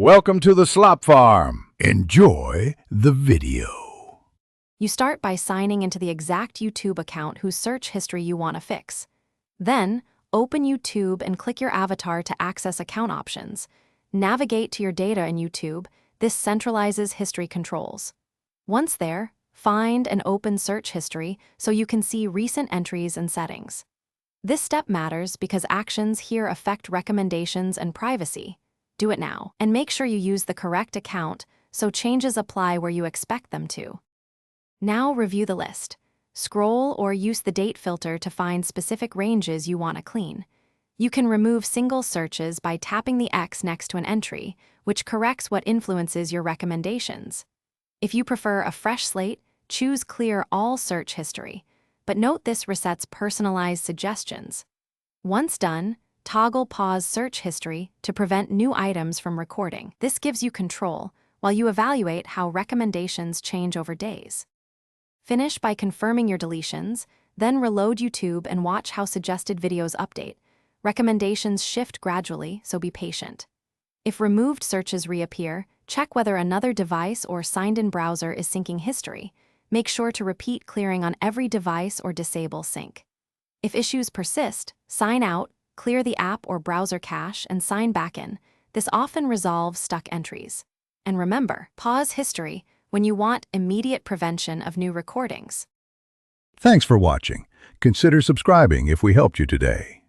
Welcome to the Slop Farm. Enjoy the video. You start by signing into the exact YouTube account whose search history you want to fix. Then, open YouTube and click your avatar to access account options. Navigate to your data in YouTube. This centralizes history controls. Once there, find and open search history so you can see recent entries and settings. This step matters because actions here affect recommendations and privacy. Do it now, and make sure you use the correct account so changes apply where you expect them to. Now review the list. Scroll or use the date filter to find specific ranges you want to clean. You can remove single searches by tapping the X next to an entry, which corrects what influences your recommendations. If you prefer a fresh slate, choose Clear All Search History, but note this resets personalized suggestions. Once done, toggle Pause Search History to prevent new items from recording. This gives you control while you evaluate how recommendations change over days. Finish by confirming your deletions, then reload YouTube and watch how suggested videos update. Recommendations shift gradually, so be patient. If removed searches reappear, check whether another device or signed-in browser is syncing history. Make sure to repeat clearing on every device or disable sync. If issues persist, sign out, clear the app or browser cache, and sign back in. This often resolves stuck entries. And remember, pause history when you want immediate prevention of new recordings. Thanks for watching. Consider subscribing if we helped you today.